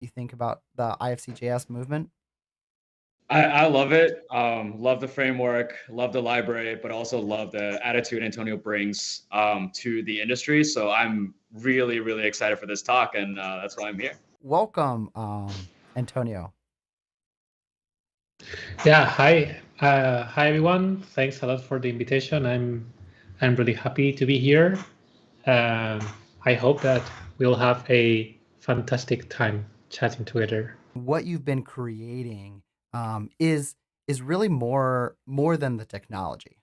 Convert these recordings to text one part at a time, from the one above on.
you think about the IFC.js movement? I love it. Love the framework, love the library, but also love the attitude Antonio brings to the industry. So I'm really, really excited for this talk, and that's why I'm here. Welcome, Antonio. Yeah, hi everyone. Thanks a lot for the invitation. I'm really happy to be here. Um, I hope that we'll have a fantastic time chatting together. What you've been creating is really more than the technology.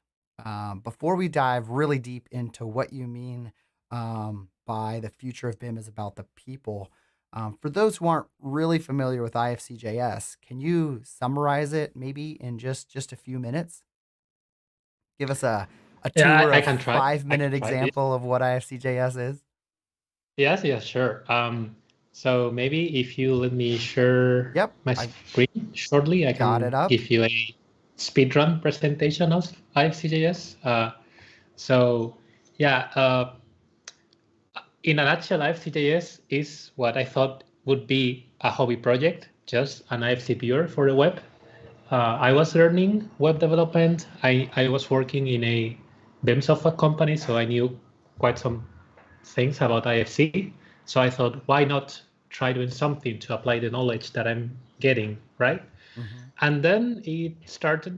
Before we dive really deep into what you mean by the future of BIM is about the people, for those who aren't really familiar with IFC.js, can you summarize it maybe in just a few minutes? Give us a Yeah, tour I of can try. I can 5 minute try this. example of what IFC.js is. Yes, sure. So maybe if you let me share Yep, my I screen shortly, I got it can up. give you a speedrun presentation of IFC.js. So yeah, in a nutshell, IFC.js is what I thought would be a hobby project, just an IFC viewer for the web. I was learning web development. I was working in a BIM software company, so I knew quite some things about IFC. So I thought, why not try doing something to apply the knowledge that I'm getting, right? Mm-hmm. And then it started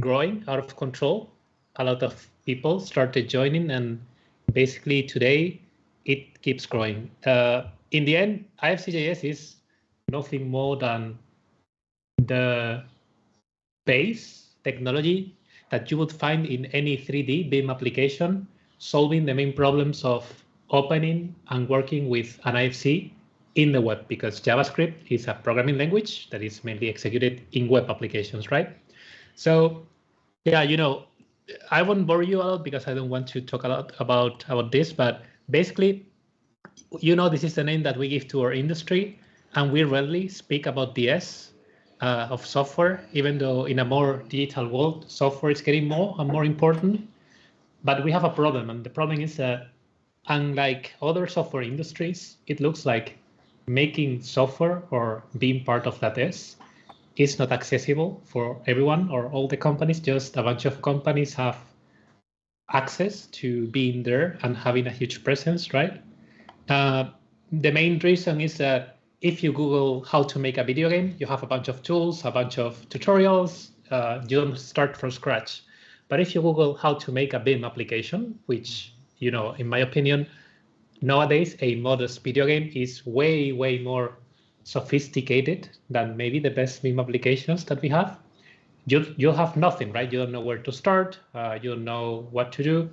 growing out of control. A lot of people started joining, and basically today it keeps growing. In the end, IFC.js is nothing more than the base technology that you would find in any 3D BIM application, solving the main problems of opening and working with an IFC in the web, because JavaScript is a programming language that is mainly executed in web applications, right? So yeah, I won't bore you a lot because I don't want to talk a lot about this, but basically, this is the name that we give to our industry, and we rarely speak about the S of software, even though in a more digital world, software is getting more and more important. But we have a problem, and the problem is that unlike other software industries, it looks like making software or being part of that S is not accessible for everyone or all the companies. Just a bunch of companies have access to being there and having a huge presence, right? Uh, the main reason is that if you Google how to make a video game, you have a bunch of tools, a bunch of tutorials. You don't start from scratch. But if you Google how to make a BIM application, which, in my opinion, nowadays a modest video game is way, way more sophisticated than maybe the best BIM applications that we have. You have nothing, right? You don't know where to start. You don't know what to do.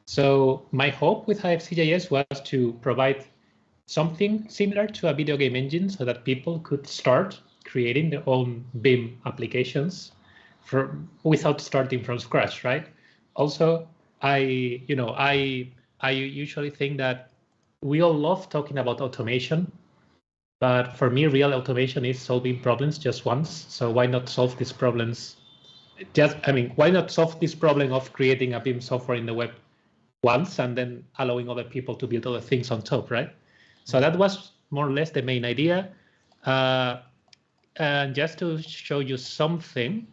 So my hope with IFC.js was to provide something similar to a video game engine so that people could start creating their own BIM applications without starting from scratch, right? Also, I usually think that we all love talking about automation, but for me, real automation is solving problems just once. So why not solve these problems? Why not solve this problem of creating a BIM software in the web once and then allowing other people to build other things on top, right? So that was more or less the main idea. And just to show you something,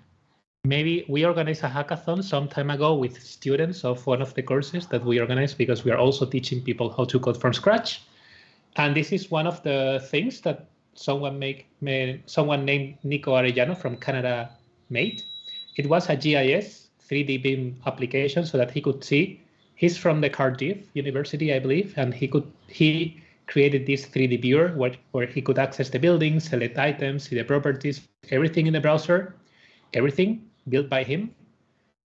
maybe we organized a hackathon some time ago with students of one of the courses that we organized, because we are also teaching people how to code from scratch. And this is one of the things that someone named Nico Arellano from Canada made. It was a GIS 3D BIM application so that he could see. He's from the Cardiff University, I believe, and he created this 3D viewer where he could access the buildings, select items, see the properties, everything in the browser, everything built by him.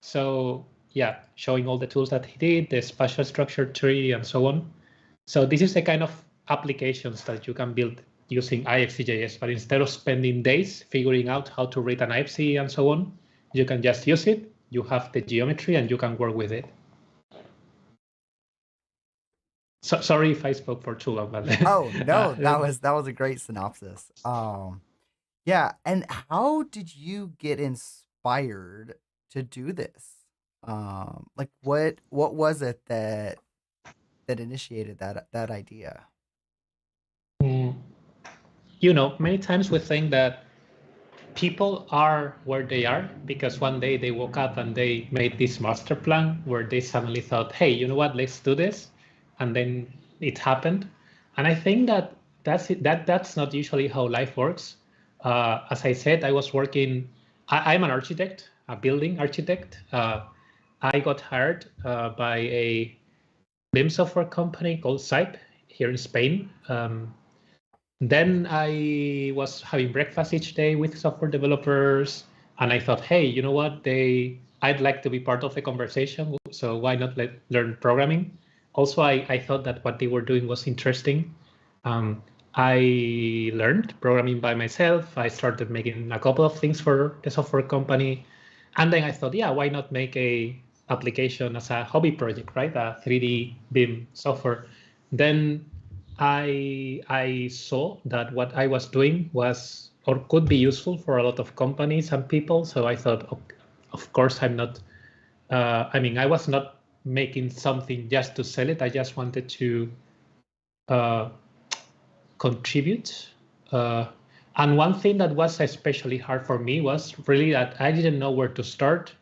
So yeah, showing all the tools that he did, the spatial structure tree, and so on. So this is the kind of applications that you can build using IFC.js, but instead of spending days figuring out how to read an IFC and so on, you can just use it. You have the geometry and you can work with it. So, sorry if I spoke for too long, but Oh no, that was a great synopsis. Yeah, and how did you get inspired to do this? Like what was it that initiated that idea? many times we think that people are where they are because one day they woke up and they made this master plan where they suddenly thought, hey, you know what, let's do this. And then it happened. And I think that that's not usually how life works. As I said, I was working, I'm an architect, a building architect. I got hired by a BIM software company called Sype here in Spain. Then I was having breakfast each day with software developers, and I thought, hey, you know what? I'd like to be part of the conversation, so why not learn programming? Also, I thought that what they were doing was interesting. I learned programming by myself. I started making a couple of things for the software company, and then I thought, yeah, why not make a application as a hobby project, right? A 3D BIM software. Then I saw that what I was doing was or could be useful for a lot of companies and people. So I thought, of course, I'm not. I was not making something just to sell it. I just wanted to contribute. And one thing that was especially hard for me was really that I didn't know where to start.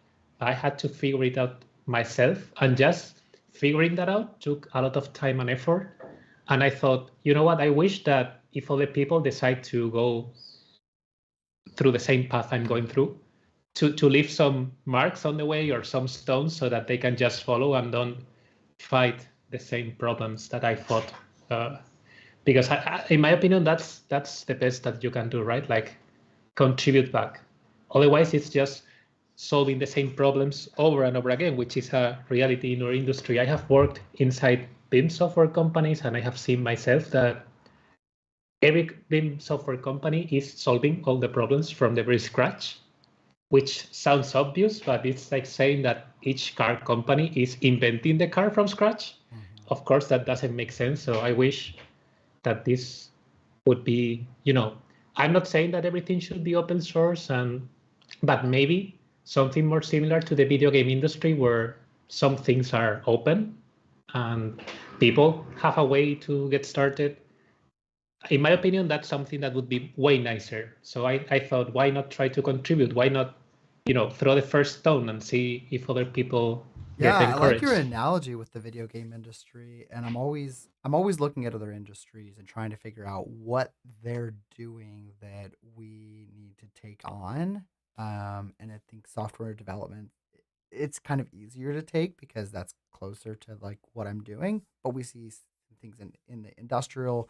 I had to figure it out myself, and just figuring that out took a lot of time and effort. And I thought, you know what, I wish that if other people decide to go through the same path I'm going through, to leave some marks on the way or some stones so that they can just follow and don't fight the same problems that I fought. Because in my opinion, that's the best that you can do, right? Like contribute back. Otherwise, it's just solving the same problems over and over again, which is a reality in our industry. I have worked inside BIM software companies, and I have seen myself that every BIM software company is solving all the problems from the very scratch, which sounds obvious, but it's like saying that each car company is inventing the car from scratch. Mm-hmm. Of course, that doesn't make sense. So I wish that this would be, I'm not saying that everything should be open source, but maybe something more similar to the video game industry where some things are open and people have a way to get started. In my opinion, that's something that would be way nicer. So I thought, why not try to contribute? Why not, throw the first stone and see if other people get Yeah, I like encouraged? your analogy with the video game industry, and I'm always looking at other industries and trying to figure out what they're doing that we need to take on. And I think software development, it's kind of easier to take because that's closer to like what I'm doing. But we see things in the industrial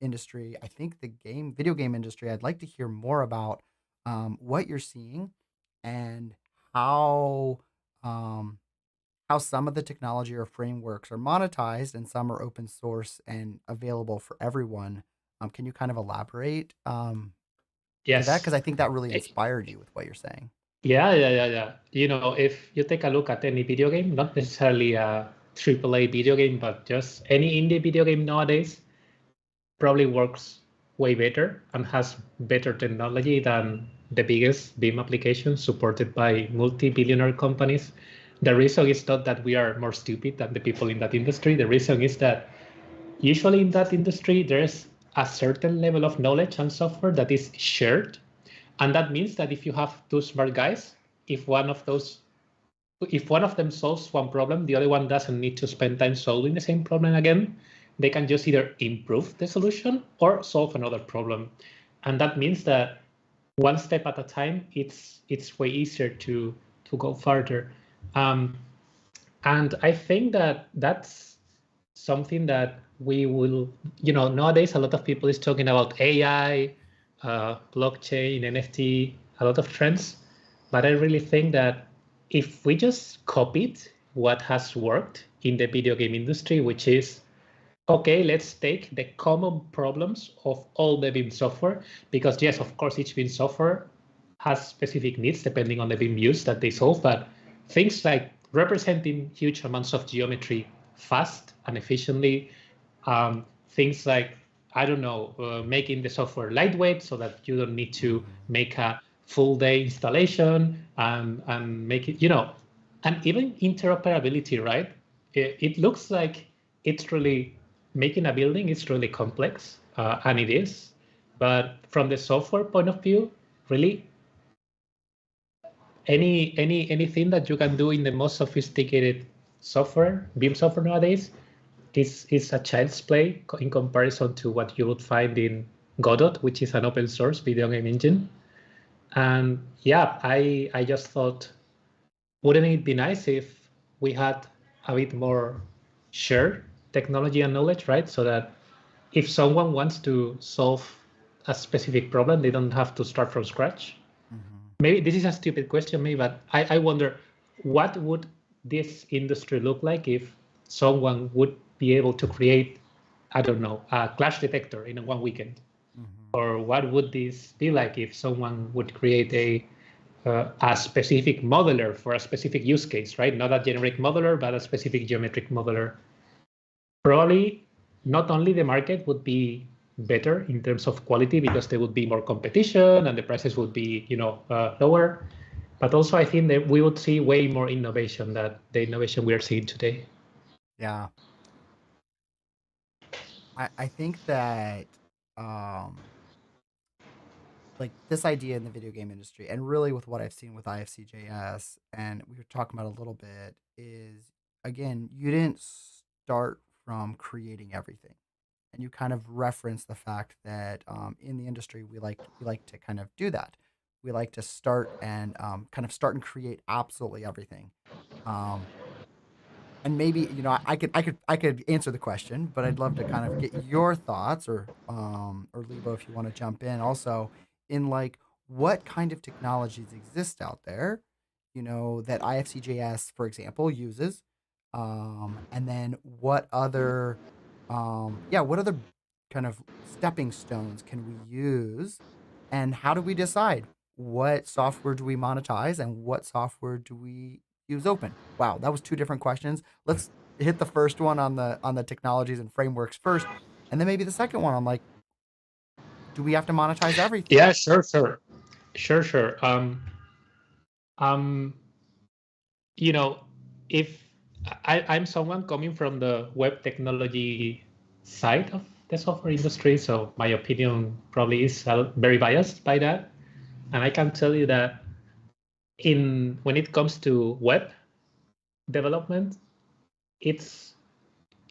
industry. I think the video game industry. I'd like to hear more about what you're seeing and how um, how some of the technology or frameworks are monetized and some are open source and available for everyone. Can you kind of elaborate to that? Yes. Because I think that really inspired you with what you're saying. Yeah. If you take a look at any video game, not necessarily a AAA video game, but just any indie video game nowadays, probably works way better and has better technology than the biggest BIM applications supported by multi-billionaire companies. The reason is not that we are more stupid than the people in that industry. The reason is that usually in that industry, there's a certain level of knowledge and software that is shared. And that means that if you have two smart guys, if one of them solves one problem, the other one doesn't need to spend time solving the same problem again. They can just either improve the solution or solve another problem. And that means that one step at a time, it's way easier to go further. And I think that that's something that we will, nowadays a lot of people is talking about AI, blockchain, NFT, a lot of trends. But I really think that if we just copied what has worked in the video game industry, which is, okay, let's take the common problems of all the BIM software, because yes, of course, each BIM software has specific needs depending on the BIM use that they solve, but things like representing huge amounts of geometry fast and efficiently, things like, I don't know, making the software lightweight so that you don't need to make a full day installation and make it, and even interoperability, right? It looks like it's really making a building is really complex, and it is. But from the software point of view, really, anything that you can do in the most sophisticated software, BIM software nowadays, is a child's play in comparison to what you would find in Godot, which is an open source video game engine. And yeah, I just thought, wouldn't it be nice if we had a bit more shared technology and knowledge, right? So that if someone wants to solve a specific problem, they don't have to start from scratch. Maybe this is a stupid question, maybe, but I wonder, what would this industry look like if someone would be able to create, I don't know, a clash detector in one weekend? Or what would this be like if someone would create a specific modeler for a specific use case, right? Not a generic modeler, but a specific geometric modeler. Probably not only the market would be better in terms of quality because there would be more competition and the prices would be, lower, but also I think that we would see way more innovation than the innovation we are seeing today. Yeah. I think that like this idea in the video game industry, and really with what I've seen with IFC.js, and we were talking about a little bit, is again, you didn't start from creating everything, and you kind of reference the fact that in the industry we like to kind of do that. We like to start and kind of start and create absolutely everything. Um, and maybe I could answer the question, but I'd love to kind of get your thoughts, or Lebo, if you want to jump in also, in like what kind of technologies exist out there, that IFCJS, for example, uses, and then what other kind of stepping stones can we use, and how do we decide what software do we monetize and what software do we use open? Wow, that was two different questions. Let's hit the first one on the technologies and frameworks first, and then maybe the second one on like, do we have to monetize everything? Yeah, sure. Um, if I'm someone coming from the web technology side of the software industry, so my opinion probably is very biased by that. And I can tell you that when it comes to web development, it's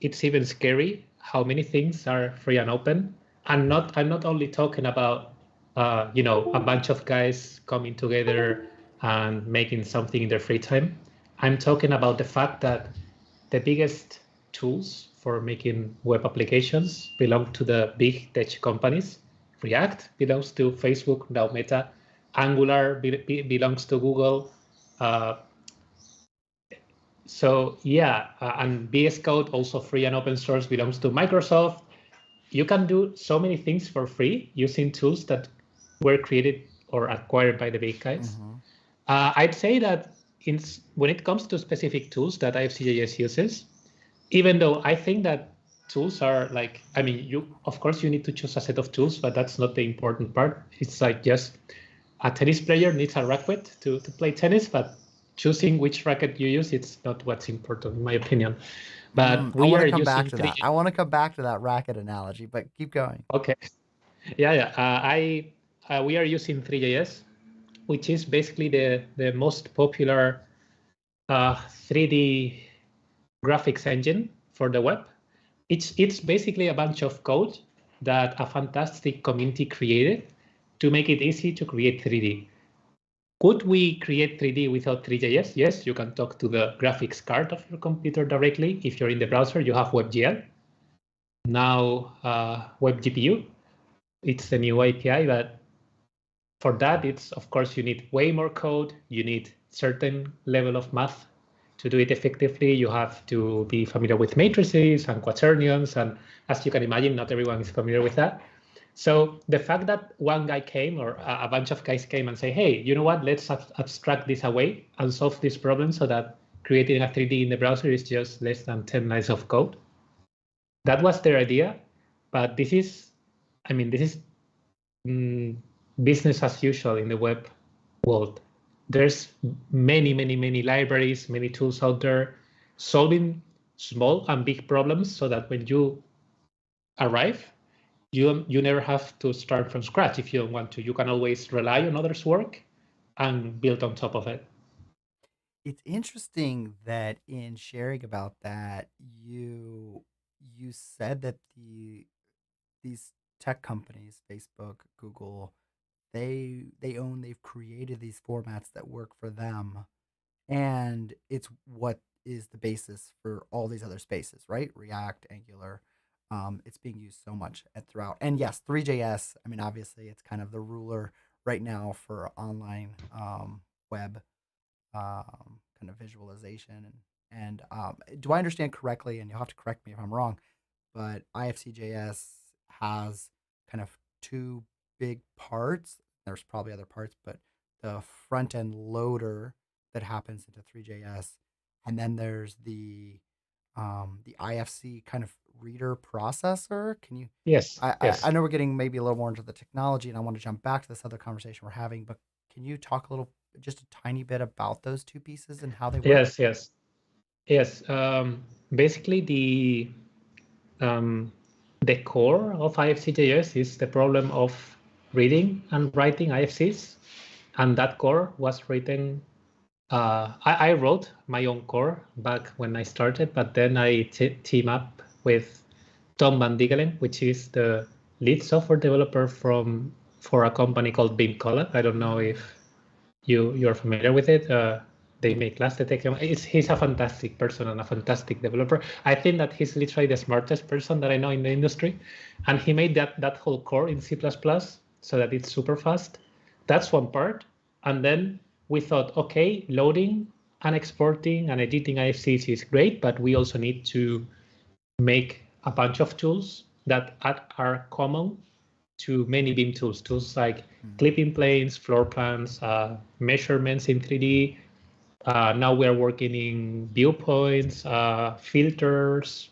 even scary how many things are free and open. I'm not only talking about a bunch of guys coming together and making something in their free time. I'm talking about the fact that the biggest tools for making web applications belong to the big tech companies. React belongs to Facebook, now Meta. Angular belongs to Google. Uh, so yeah, and VS Code, also free and open source, belongs to Microsoft. You can do so many things for free using tools that were created or acquired by the big guys. I'd say that when it comes to specific tools that IFC.js uses, even though I think that tools are like, I mean, of course you need to choose a set of tools, but that's not the important part. It's like just a tennis player needs a racket to play tennis, but choosing which racket you use, it's not what's important, in my opinion. But I we want are to come using back to that. I want to come back to that racket analogy, but keep going. Okay. Yeah. We are using 3JS, which is basically the most popular 3D graphics engine for the web. It's basically a bunch of code that a fantastic community created to make it easy to create 3D. Could we create 3D without 3JS? Yes, you can talk to the graphics card of your computer directly. If you're in the browser, you have WebGL. Now WebGPU, it's the new API, but for that, of course, you need way more code. You need certain level of math to do it effectively. You have to be familiar with matrices and quaternions. And as you can imagine, not everyone is familiar with that. So the fact that one guy came or a bunch of guys came and say, hey, you know what, let's abstract this away and solve this problem so that creating a 3D in the browser is just less than 10 lines of code. That was their idea. But this is business as usual in the web world. There's many libraries, many tools out there solving small and big problems so that when you arrive, you never have to start from scratch if you don't want to. You can always rely on others' work and build on top of it. It's interesting that in sharing about that, you said that these tech companies, Facebook, Google, they've created these formats that work for them, and it's what is the basis for all these other spaces, right? React, Angular. It's being used so much throughout. And yes, 3JS, I mean, obviously it's kind of the ruler right now for online web kind of visualization. And do I understand correctly? And you'll have to correct me if I'm wrong, but IFC.js has kind of two big parts. There's probably other parts, but the front end loader that happens into 3JS, and then there's the IFC kind of reader processor. Can you? Yes, I, I yes. I know we're getting maybe a little more into the technology, and I want to jump back to this other conversation we're having, but can you talk a little, just a tiny bit about those two pieces and how they work? Yes. Basically, the core of IFC.js is the problem of reading and writing IFCs, and that core was written. I wrote my own core back when I started, but then I team up with Tom Van Diggelen, which is the lead software developer for a company called BIM. I don't know if you're familiar with it. They make class detection. He's a fantastic person and a fantastic developer. I think that he's literally the smartest person that I know in the industry. And he made that whole core in C++ so that it's super fast. That's one part. And then we thought, okay, loading and exporting and editing IFCs is great, but we also need to make a bunch of tools that are common to many BIM tools like clipping planes, floor plans, measurements in 3D. Now we are working in viewpoints, filters.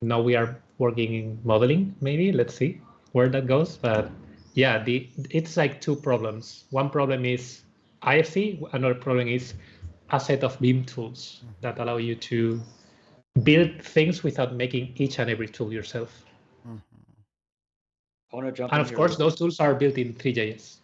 Now we are working in modeling, maybe. Let's see where that goes. But yeah, it's like two problems. One problem is IFC. Another problem is a set of BIM tools that allow you to build things without making each and every tool yourself. I want to jump And in of here course, those tools are built in 3JS.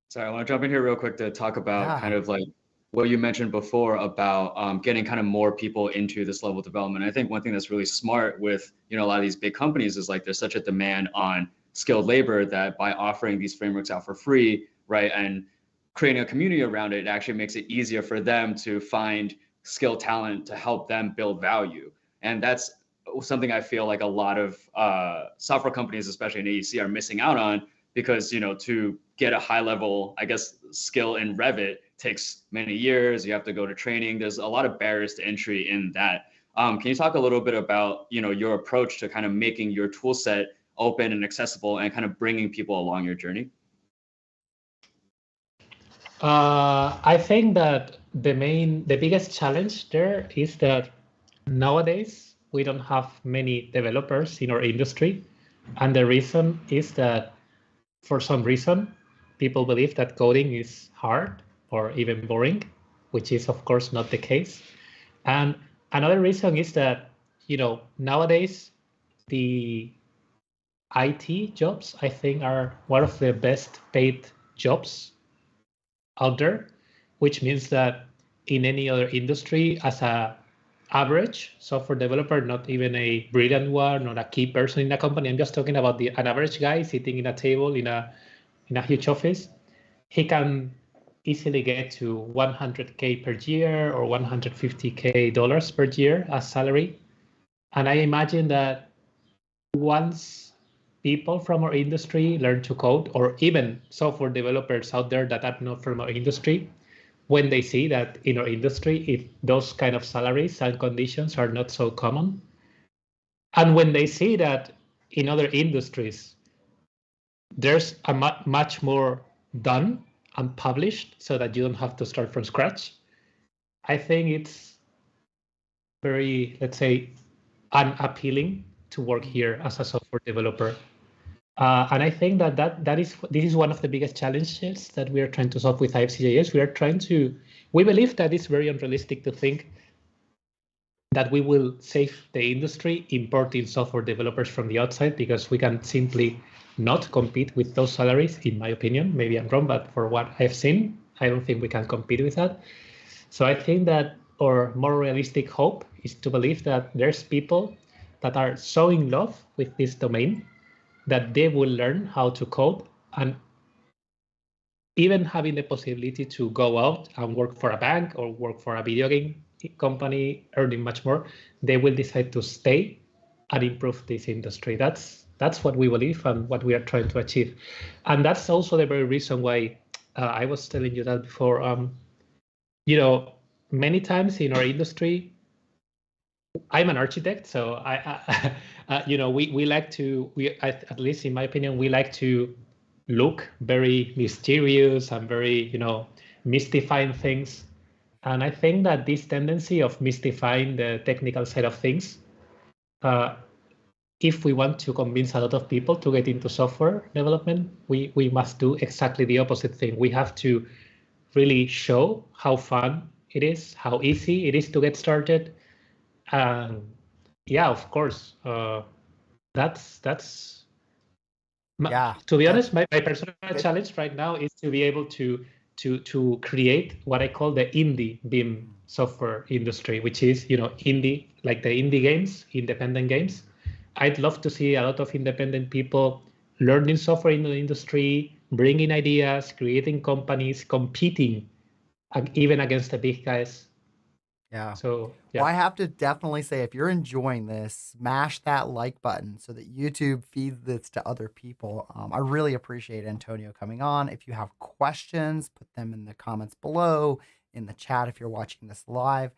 Sorry, I want to jump in here real quick to talk about kind of like what you mentioned before about getting kind of more people into this level of development. I think one thing that's really smart with a lot of these big companies is like there's such a demand on skilled labor that by offering these frameworks out for free, right, and creating a community around it, it actually makes it easier for them to find skilled talent to help them build value. And that's something I feel like a lot of software companies, especially in AEC, are missing out on because to get a high level, I guess, skill in Revit takes many years. You have to go to training. There's a lot of barriers to entry in that. Can you talk a little bit about your approach to kind of making your tool set open and accessible and kind of bringing people along your journey? I think that the biggest challenge there is that nowadays we don't have many developers in our industry, and the reason is that for some reason people believe that coding is hard or even boring, which is of course not the case. And another reason is that nowadays the IT jobs, I think, are one of the best paid jobs out there, which means that in any other industry, as a average software developer, not even a brilliant one, not a key person in a company, I'm just talking about an average guy sitting in a table in a huge office, he can easily get to 100K per year or 150K dollars per year as salary. And I imagine that once people from our industry learn to code, or even software developers out there that are not from our industry, when they see that in our industry, if those kind of salaries and conditions are not so common, and when they see that in other industries, there's a much more done and published so that you don't have to start from scratch, I think it's very, let's say, unappealing to work here as a software developer. And I think this is one of the biggest challenges that we are trying to solve with IFC.js. We believe that it's very unrealistic to think that we will save the industry importing software developers from the outside, because we can simply not compete with those salaries, in my opinion. Maybe I'm wrong, but for what I've seen, I don't think we can compete with that. So I think that our more realistic hope is to believe that there's people that are so in love with this domain that they will learn how to code, and even having the possibility to go out and work for a bank or work for a video game company, earning much more, they will decide to stay and improve this industry. That's what we believe and what we are trying to achieve. And that's also the very reason why I was telling you that before. Many times in our industry, I'm an architect, so we like to, at least in my opinion, we like to look very mysterious and very, mystifying things. And I think that this tendency of mystifying the technical side of things, if we want to convince a lot of people to get into software development, we must do exactly the opposite thing. We have to really show how fun it is, how easy it is to get started. Yeah, of course, that's Yeah. to be honest, my personal challenge right now is to be able to create what I call the indie BIM software industry, which is, indie, like the indie games, independent games. I'd love to see a lot of independent people learning software in the industry, bringing ideas, creating companies, competing even against the big guys. Yeah. So, yeah. Well, I have to definitely say, if you're enjoying this, smash that like button so that YouTube feeds this to other people. I really appreciate Antonio coming on. If you have questions, put them in the comments below, in the chat if you're watching this live.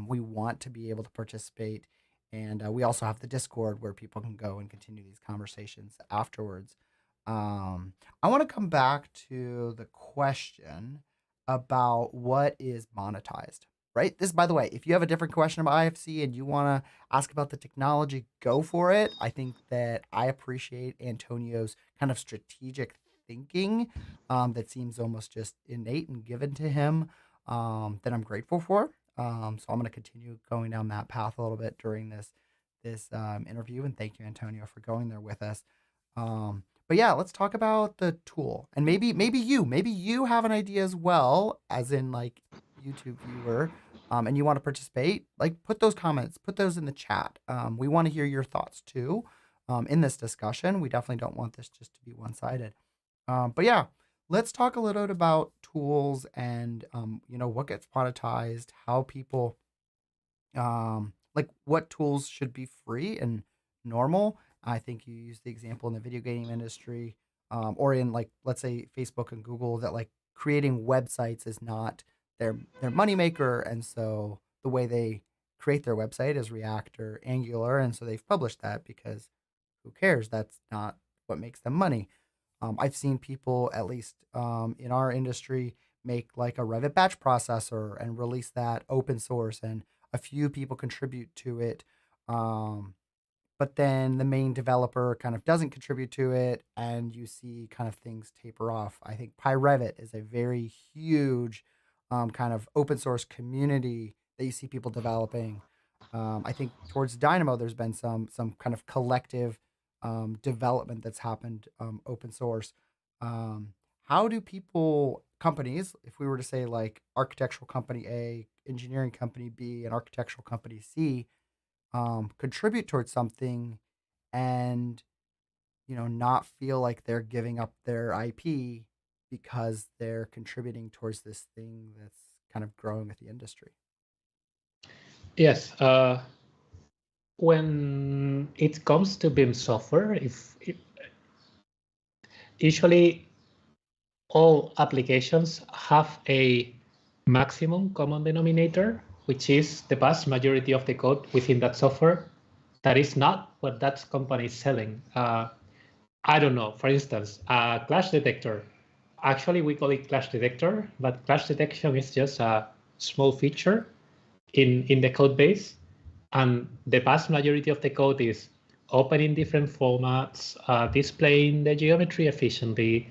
We want to be able to participate. And we also have the Discord where people can go and continue these conversations afterwards. I want to come back to the question about what is monetized. Right? This, by the way, if you have a different question about IFC and you want to ask about the technology, go for it. I think that I appreciate Antonio's kind of strategic thinking that seems almost just innate and given to him that I'm grateful for. So I'm going to continue going down that path a little bit during this interview. And thank you, Antonio, for going there with us. But yeah, let's talk about the tool. And maybe you have an idea as well, as in like YouTube viewer, and you want to participate, like put those comments, put those in the chat. We want to hear your thoughts too in this discussion. We definitely don't want this just to be one-sided. But yeah, let's talk a little bit about tools and, what gets monetized, how people, like what tools should be free and normal. I think you use the example in the video game industry, or in like, let's say Facebook and Google, that like creating websites is not their moneymaker, and so the way they create their website is React or Angular, and so they've published that because who cares? That's not what makes them money. I've seen people, at least in our industry, make like a Revit batch processor and release that open source, and a few people contribute to it. But then the main developer kind of doesn't contribute to it, and you see kind of things taper off. I think PyRevit is a very huge kind of open source community that you see people developing. I think towards Dynamo, there's been some kind of collective development that's happened open source. How do companies, if we were to say like architectural company A, engineering company B, and architectural company C, contribute towards something and not feel like they're giving up their IP because they're contributing towards this thing that's kind of growing with the industry? Yes. When it comes to BIM software, usually all applications have a maximum common denominator, which is the vast majority of the code within that software that is not what that company is selling. I don't know, for instance, a clash detector. Actually, we call it clash detector, but clash detection is just a small feature in the code base. And the vast majority of the code is open in different formats, displaying the geometry efficiently,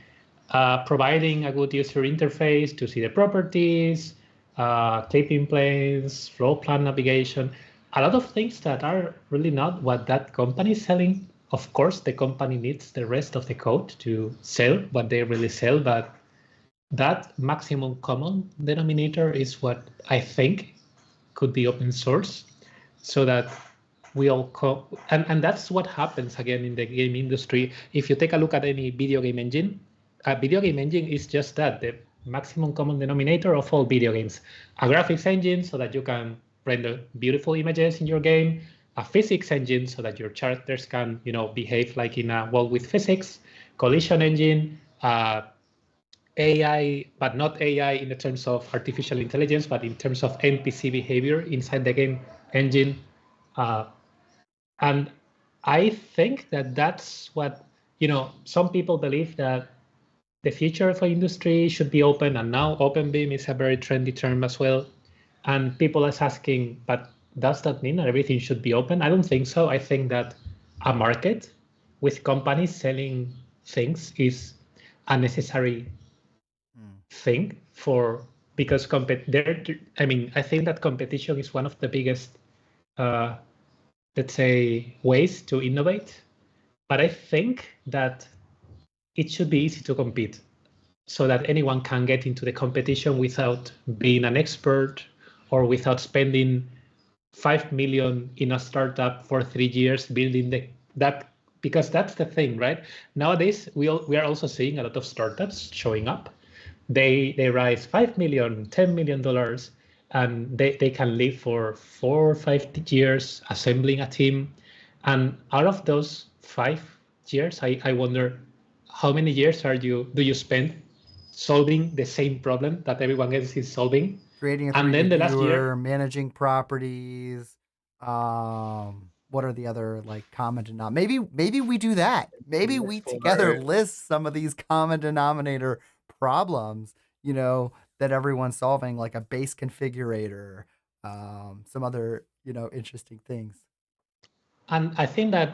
providing a good user interface to see the properties, clipping planes, floor plan navigation. a lot of things that are really not what that company is selling. Of course, the company needs the rest of the code to sell what they really sell, but that maximum common denominator is what I think could be open source, so that we all and that's what happens again in the game industry. If you take a look at any video game engine, a video game engine is just that, the maximum common denominator of all video games. A graphics engine so that you can render beautiful images in your game, a physics engine so that your characters can, behave like in a world with physics, collision engine, AI, but not AI in the terms of artificial intelligence, but in terms of NPC behavior inside the game engine. And I think that that's what, some people believe that the future of our industry should be open, and now open BIM is a very trendy term as well. And people are asking, but does that mean that everything should be open? I don't think so. I think that a market with companies selling things is a necessary thing because I think that competition is one of the biggest, let's say, ways to innovate. But I think that it should be easy to compete so that anyone can get into the competition without being an expert or without spending 5 million in a startup for 3 years building that, because that's the thing, right? Nowadays, we are also seeing a lot of startups showing up. They raise 5 million, $10 million, and they can live for 4 or 5 years assembling a team. And out of those 5 years, I wonder how many years do you spend solving the same problem that everyone else is solving? Creating a 3D And then the last viewer, year, managing properties. What are the other like common denominator? Maybe we do that. Maybe we together Right. list some of these common denominator problems, that everyone's solving, like a base configurator, some other, interesting things. and I think that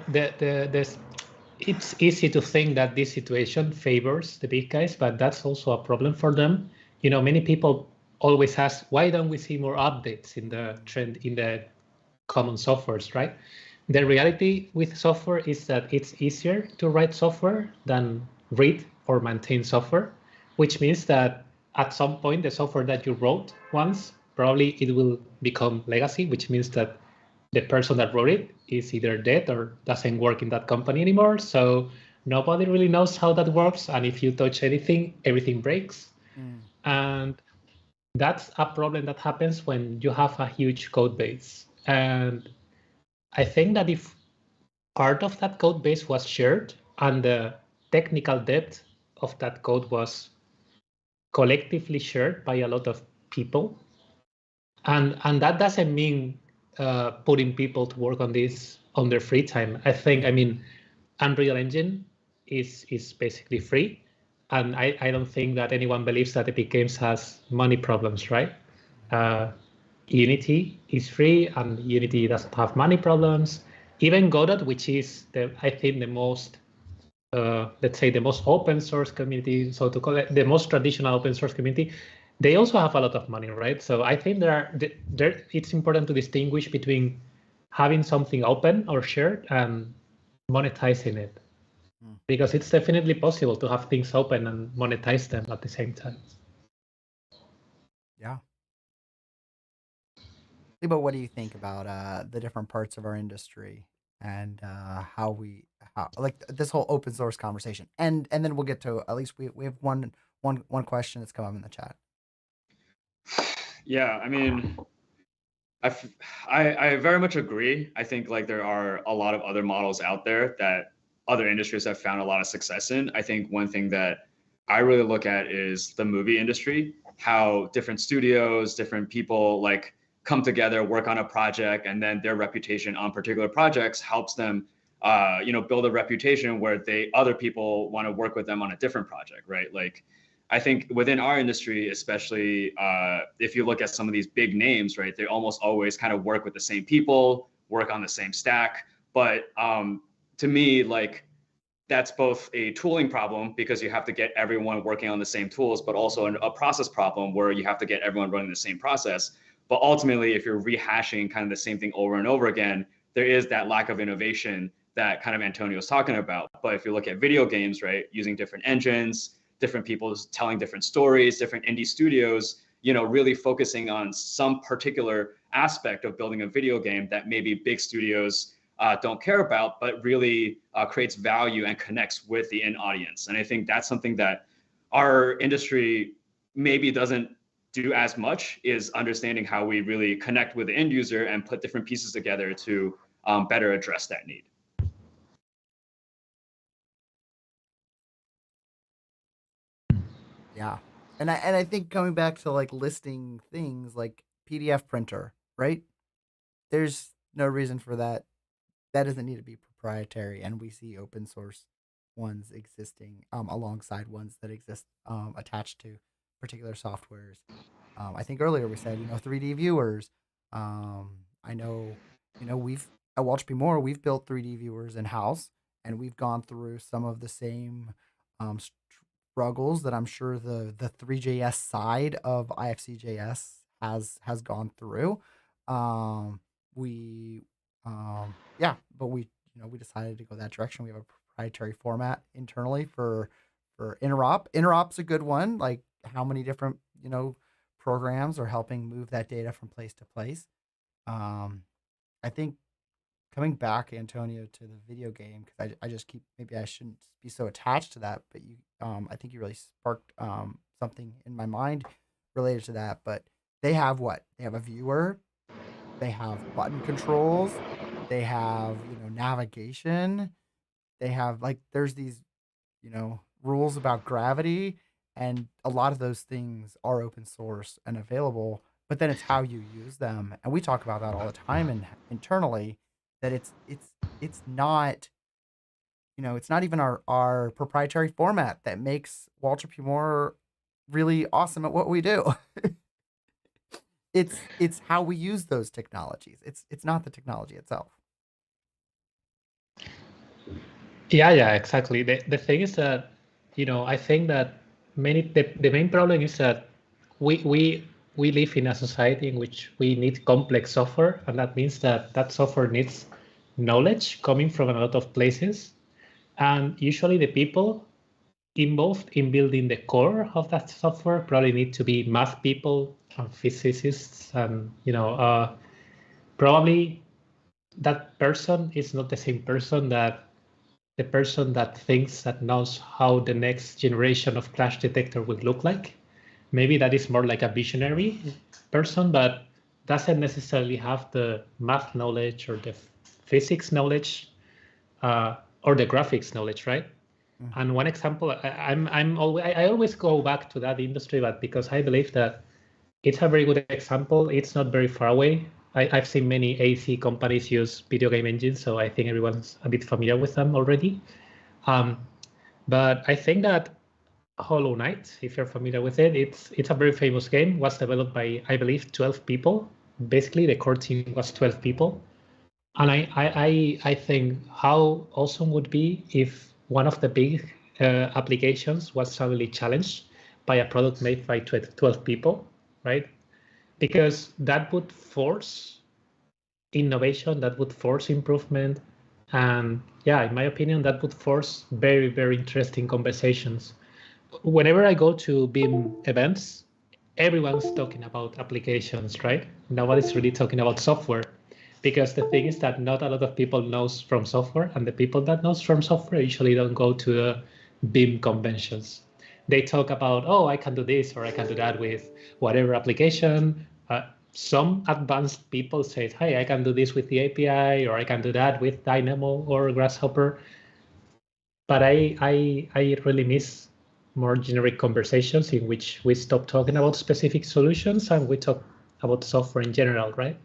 it's easy to think that this situation favors the big guys, but that's also a problem for them. Many people always ask, why don't we see more updates in the trend in the common softwares, right? The reality with software is that it's easier to write software than read or maintain software, which means that at some point the software that you wrote once, probably it will become legacy, which means that the person that wrote it is either dead or doesn't work in that company anymore. So nobody really knows how that works. And if you touch anything, everything breaks. And that's a problem that happens when you have a huge code base. And I think that if part of that code base was shared and the technical depth of that code was collectively shared by a lot of people, and that doesn't mean putting people to work on this on their free time. I mean, Unreal Engine is basically free, and I don't think that anyone believes that Epic Games has money problems, right? Unity is free, and Unity doesn't have money problems. Even Godot, which is I think the most, let's say, the most open source community, so to call it the most traditional open source community, they also have a lot of money, right? So I think it's important to distinguish between having something open or shared and monetizing it, because it's definitely possible to have things open and monetize them at the same time. Yeah. But what do you think about the different parts of our industry and how like this whole open source conversation? And then we'll get to, at least we have one question that's come up in the chat. Yeah, I mean, I very much agree. I think like there are a lot of other models out there that other industries have found a lot of success in. I think one thing that I really look at is the movie industry, how different studios, different people like come together, work on a project, and then their reputation on particular projects helps them, build a reputation where other people want to work with them on a different project, right? Like, I think within our industry, especially if you look at some of these big names, right, they almost always kind of work with the same people, work on the same stack. But to me, like, that's both a tooling problem because you have to get everyone working on the same tools, but also a process problem where you have to get everyone running the same process. But ultimately, if you're rehashing kind of the same thing over and over again, there is that lack of innovation that kind of Antonio was talking about. But if you look at video games, right, using different engines, different people telling different stories, different indie studios, really focusing on some particular aspect of building a video game that maybe big studios don't care about, but really creates value and connects with the end audience. And I think that's something that our industry maybe doesn't do as much, is understanding how we really connect with the end user and put different pieces together to better address that need. Yeah. And I think coming back to like listing things like PDF printer, right? There's no reason for that. That doesn't need to be proprietary, and we see open source ones existing alongside ones that exist attached to particular softwares. I think earlier we said 3D viewers. I know we've at Walsh P Moore we've built 3D viewers in house, and we've gone through some of the same um, struggles that I'm sure the 3JS side of IFC.js has gone through. Um, we yeah, but we decided to go that direction. We have a proprietary format internally for interop. Interop's a good one. Like how many different programs are helping move that data from place to place. Um, I think coming back, Antonio, to the video game, because I just keep, maybe I shouldn't be so attached to that, but I think you really sparked something in my mind related to that. But they have what? They have a viewer, they have button controls, they have navigation, they have like there's these rules about gravity, and a lot of those things are open source and available, but then it's how you use them. And we talk about that all the time and internally, that it's not, it's not even our proprietary format that makes Walter P. Moore really awesome at what we do. It's how we use those technologies. It's not the technology itself. Yeah, exactly. The thing is that, I think that the main problem is that we live in a society in which we need complex software, and that means that that software needs knowledge coming from a lot of places. And usually the people involved in building the core of that software probably need to be math people and physicists, and probably that person is not the same person that the person that thinks, that knows how the next generation of clash detector would look like. Maybe that is more like a visionary person, but doesn't necessarily have the math knowledge or the physics knowledge or the graphics knowledge, right? Mm-hmm. And one example, I always go back to that industry, but because I believe that it's a very good example. It's not very far away. I've seen many AC companies use video game engines, so I think everyone's a bit familiar with them already. But I think that Hollow Knight, if you're familiar with it, it's a very famous game. Was developed by, I believe, 12 people. Basically, the core team was 12 people. And I think how awesome would be if one of the big applications was suddenly challenged by a product made by 12 people, right? Because that would force innovation, that would force improvement. And yeah, in my opinion, that would force very, very interesting conversations. Whenever I go to BIM events, everyone's talking about applications, right? Nobody's really talking about software, because the thing is that not a lot of people knows from software, and the people that knows from software usually don't go to the BIM conventions. They talk about, oh, I can do this or I can do that with whatever application. Some advanced people say, hey, I can do this with the API, or I can do that with Dynamo or Grasshopper. But I really miss more generic conversations in which we stop talking about specific solutions and we talk about software in general, right?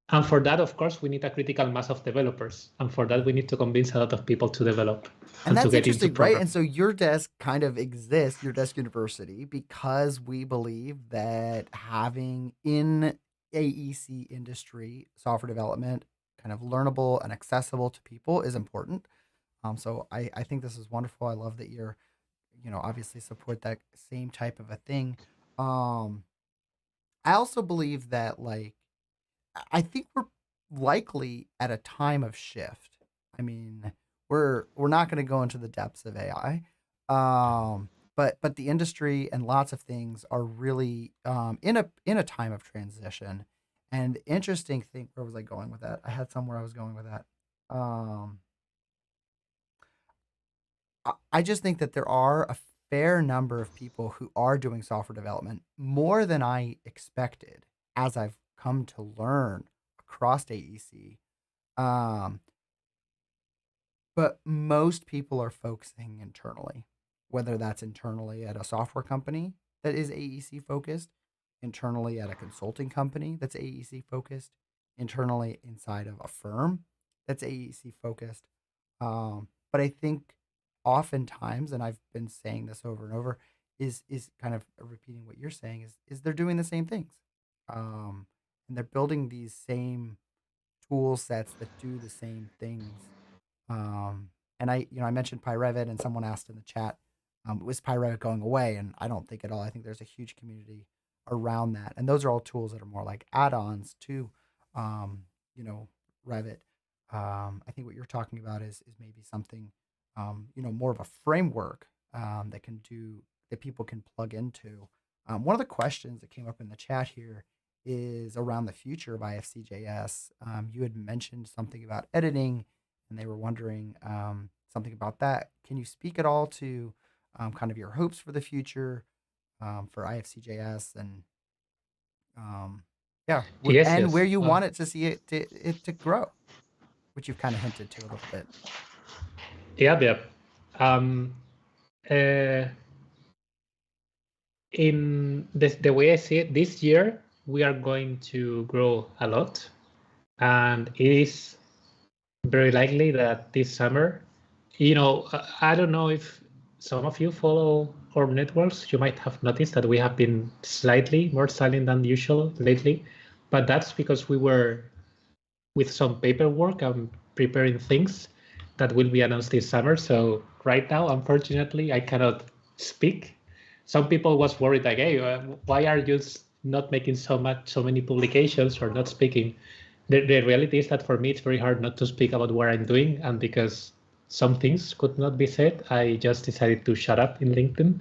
And for that, of course, we need a critical mass of developers. And for that, we need to convince a lot of people to develop And and to that's get into interesting, right? programming. And so your desk kind of exists, your desk university, because we believe that having in AEC industry software development kind of learnable and accessible to people is important. So I think this is wonderful. I love that you're, obviously support that same type of a thing. Um, I also believe that I think we're likely at a time of shift. I mean, we're not going to go into the depths of AI, but the industry and lots of things are really in a time of transition. And the interesting thing, where was I going with that? I had somewhere I was going with that. Um, I just think that there are a fair number of people who are doing software development more than I expected, as I've come to learn across AEC. Um, but most people are focusing internally, whether that's internally at a software company that is AEC focused, internally at a consulting company that's AEC focused, internally inside of a firm that's AEC focused. But I think oftentimes, and I've been saying this over and over, is kind of repeating what you're saying is they're doing the same things, and they're building these same tool sets that do the same things. And I mentioned PyRevit, and someone asked in the chat, was PyRevit going away? And I don't think at all. I think there's a huge community around that, and those are all tools that are more like add-ons to, um, you know, Revit. I think what you're talking about is maybe something, more of a framework that people can plug into. One of the questions that came up in the chat here is around the future of IFC.js. You had mentioned something about editing, and they were wondering something about that. Can you speak at all to kind of your hopes for the future for IFC.js and yeah, Yes, and where yes. you want it to see it to grow, which you've kind of hinted to a little bit. Yeah, yeah. Um, uh, in the way I see it, this year we are going to grow a lot, and it is very likely that this summer, I don't know if some of you follow our networks. You might have noticed that we have been slightly more silent than usual lately, but that's because we were with some paperwork and preparing things that will be announced this summer. So right now, unfortunately, I cannot speak. Some people was worried like, hey, why are you not making so many publications or not speaking? The reality is that for me, it's very hard not to speak about what I'm doing. And because some things could not be said, I just decided to shut up in LinkedIn.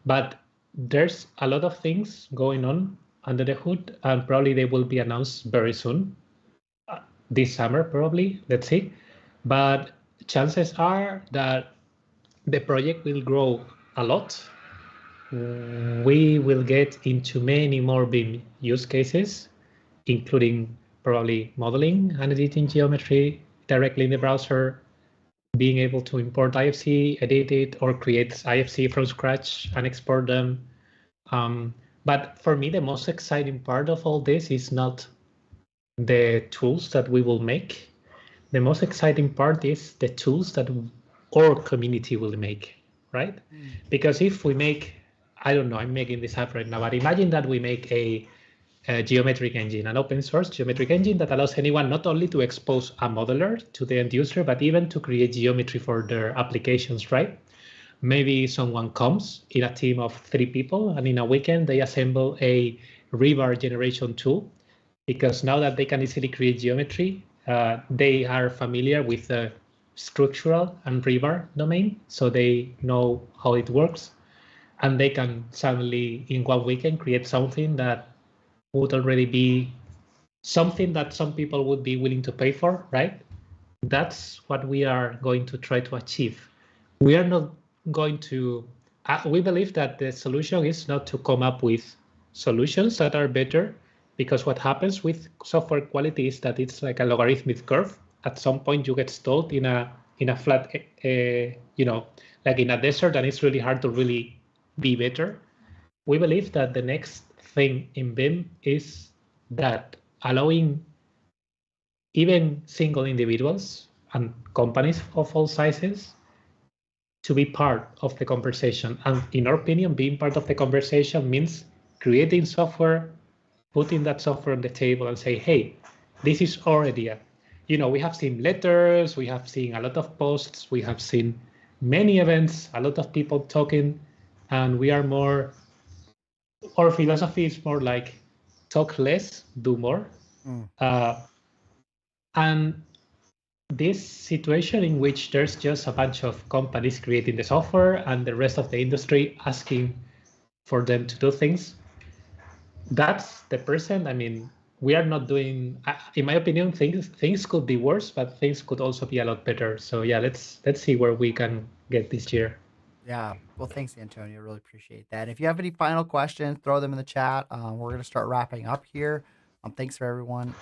But there's a lot of things going on under the hood, and probably they will be announced very soon, this summer, probably. Let's see. But chances are that the project will grow a lot. We will get into many more BIM use cases, including probably modeling and editing geometry directly in the browser, being able to import IFC, edit it, or create IFC from scratch and export them. But for me, the most exciting part of all this is not the tools that we will make. The most exciting part is the tools that our community will make, right? Because if we make, I don't know, I'm making this up right now, but imagine that we make a geometric engine, an open source geometric engine that allows anyone not only to expose a modeler to the end user, but even to create geometry for their applications, right? Maybe someone comes in a team of 3 people, and in a weekend they assemble a rebar generation tool, because now that they can easily create geometry, they are familiar with the structural and rebar domain, so they know how it works, and they can suddenly in 1 weekend create something that would already be something that some people would be willing to pay for, right? That's what we are going to try to achieve. We are not going to, we believe that the solution is not to come up with solutions that are better, because what happens with software quality is that it's like a logarithmic curve. At some point you get stalled in a flat, like in a desert, and it's really hard to really be better. We believe that the next thing in BIM is that allowing even single individuals and companies of all sizes to be part of the conversation. And in our opinion, being part of the conversation means creating software, putting that software on the table and say, hey, this is our idea. We have seen letters, we have seen a lot of posts, we have seen many events, a lot of people talking, and we are more our philosophy is more like talk less, do more. Mm. And this situation in which there's just a bunch of companies creating the software and the rest of the industry asking for them to do things, that's the present. I mean, we are not doing, in my opinion, things could be worse, but things could also be a lot better. So yeah, let's see where we can get this year. Yeah. Well, thanks, Antonio. Really appreciate that. If you have any final questions, throw them in the chat. We're going to start wrapping up here. Thanks for everyone.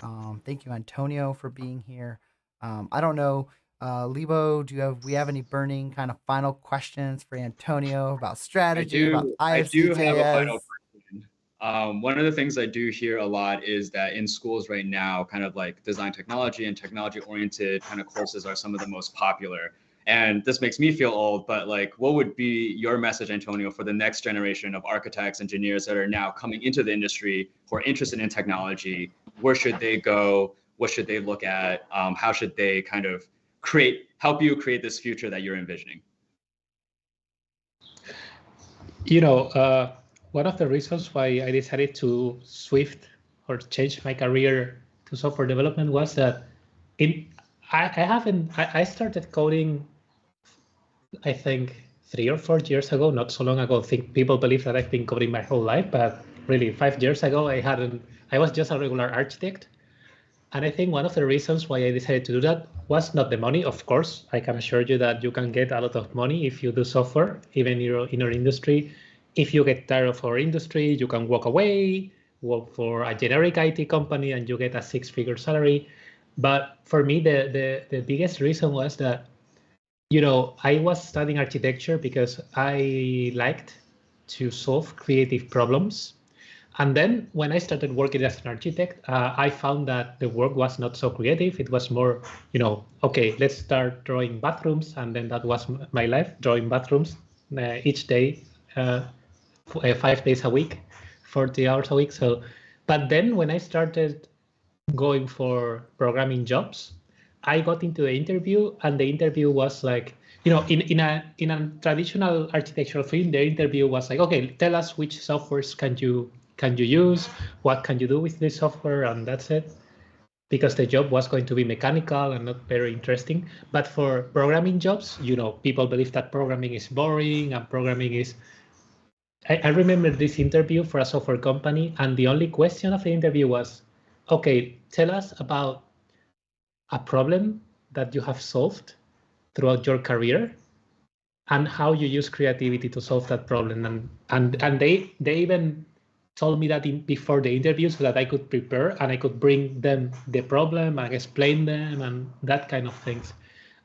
Thank you, Antonio, for being here. I don't know, Lebo, we have any burning kind of final questions for Antonio about strategy, about I do have a IFC.js? final question. One of the things I do hear a lot is that in schools right now, kind of like design technology and technology oriented kind of courses are some of the most popular. And this makes me feel old, but like, what would be your message, Antonio, for the next generation of architects, engineers that are now coming into the industry who are interested in technology? Where should they go? What should they look at? How should they kind of help you create this future that you're envisioning? You know, one of the reasons why I decided to swift or change my career to software development was that in I started coding, I think 3 or 4 years ago, not so long ago. I think people believe that I've been coding my whole life, but really 5 years ago I was just a regular architect. And I think one of the reasons why I decided to do that was not the money. Of course, I can assure you that you can get a lot of money if you do software, even in our industry. If you get tired of our industry, you can walk away, work for a generic IT company, and you get a six-figure salary. But for me, the biggest reason was that, I was studying architecture because I liked to solve creative problems. And then when I started working as an architect, I found that the work was not so creative. It was more, okay, let's start drawing bathrooms. And then that was my life, drawing bathrooms each day, 5 days a week, 40 hours a week. So, but then when I started going for programming jobs, I got into the interview, and the interview was like, in a traditional architectural field, the interview was like, okay, tell us which softwares can you use, what can you do with this software, and that's it. Because the job was going to be mechanical and not very interesting. But for programming jobs, people believe that programming is boring and programming is. I remember this interview for a software company, and the only question of the interview was, okay, tell us about a problem that you have solved throughout your career and how you use creativity to solve that problem. And they even told me that before the interview so that I could prepare and I could bring them the problem and explain them and that kind of things.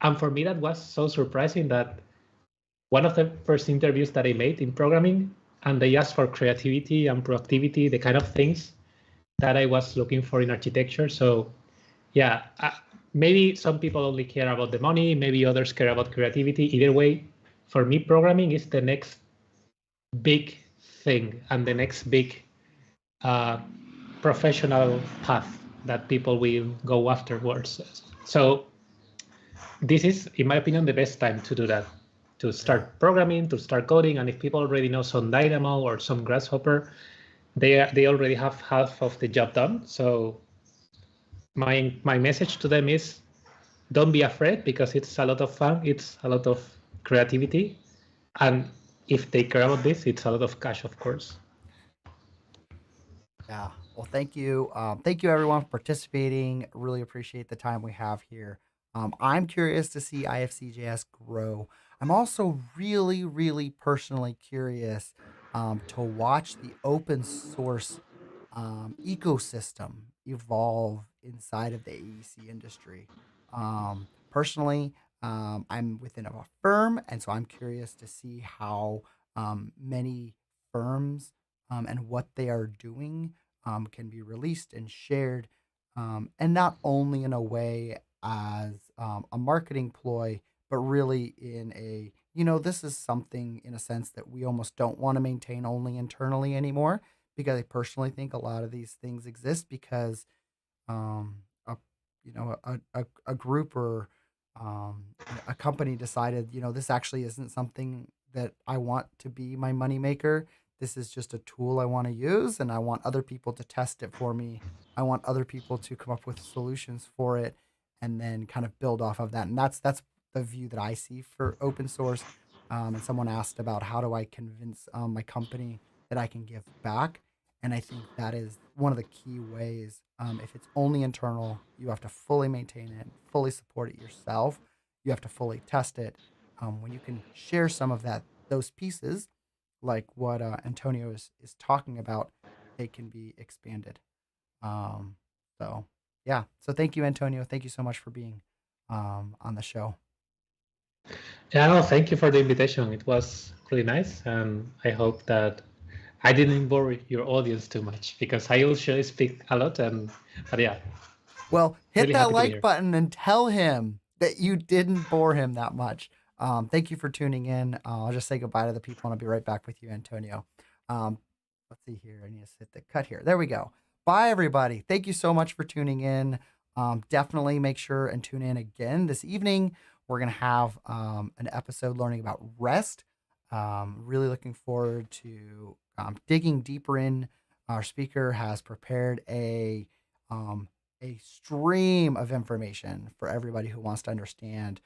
And for me, that was so surprising that one of the first interviews that I made in programming, and they asked for creativity and proactivity, the kind of things that I was looking for in architecture. So yeah, maybe some people only care about the money, maybe others care about creativity. Either way, for me, programming is the next big thing and the next big uh, professional path that people will go afterwards. So this is, in my opinion, the best time to do that, to Yeah. start programming, to start coding. And if people already know some Dynamo or some Grasshopper, they already have half of the job done. So my message to them is, don't be afraid, because it's a lot of fun, it's a lot of creativity, and if they care about this, it's a lot of cash, of course. Yeah. Well, thank you. Thank you everyone for participating. Really appreciate the time we have here. I'm curious to see IFC.js grow. I'm also really, really personally curious to watch the open source ecosystem evolve inside of the AEC industry. Personally, I'm within a firm, and so I'm curious to see how many firms and what they are doing can be released and shared, and not only in a way as a marketing ploy, but really in a, this is something in a sense that we almost don't want to maintain only internally anymore, because I personally think a lot of these things exist because a a group or a company decided, this actually isn't something that I want to be my moneymaker. This is just a tool I want to use, and I want other people to test it for me. I want other people to come up with solutions for it, and then kind of build off of that. And that's the view that I see for open source. And someone asked about how do I convince my company that I can give back, and I think that is one of the key ways. If it's only internal, you have to fully maintain it, fully support it yourself. You have to fully test it. When you can share some of those pieces, like what Antonio is talking about, it can be expanded. Um, so yeah. So thank you, Antonio. Thank you so much for being on the show. Yeah, no, thank you for the invitation. It was really nice, and I hope that I didn't bore your audience too much because I usually speak a lot, but yeah, Well, hit really that happy to be like here. button and tell him that you didn't bore him that much. Thank you for tuning in. I'll just say goodbye to the people, and I'll be right back with you, Antonio. Um, let's see here. I need to hit the cut here. There we go. Bye, everybody. Thank you so much for tuning in. Definitely make sure and tune in again this evening. We're going to have an episode learning about REST. Really looking forward to digging deeper in. Our speaker has prepared um, a stream of information for everybody who wants to understand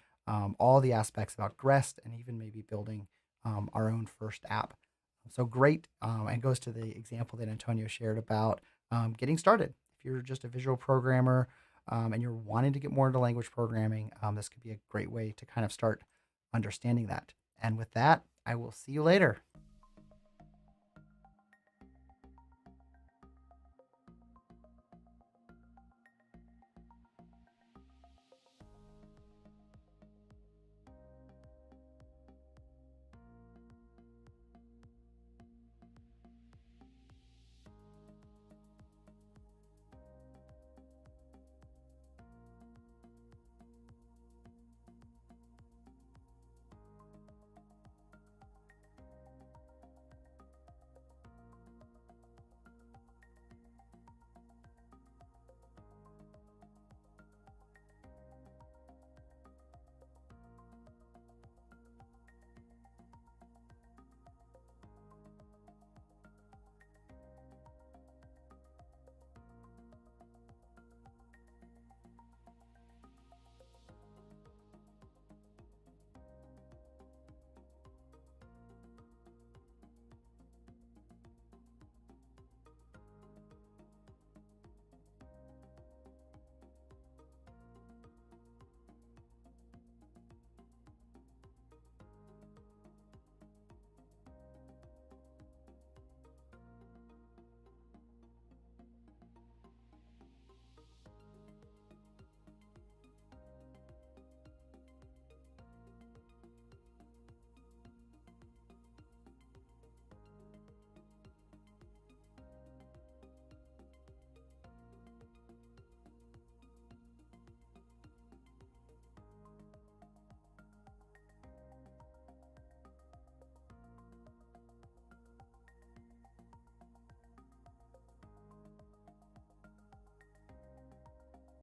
all the aspects about REST and even maybe building our own first app. So great. And goes to the example that Antonio shared about getting started. If you're just a visual programmer and you're wanting to get more into language programming, this could be a great way to kind of start understanding that. And with that, I will see you later.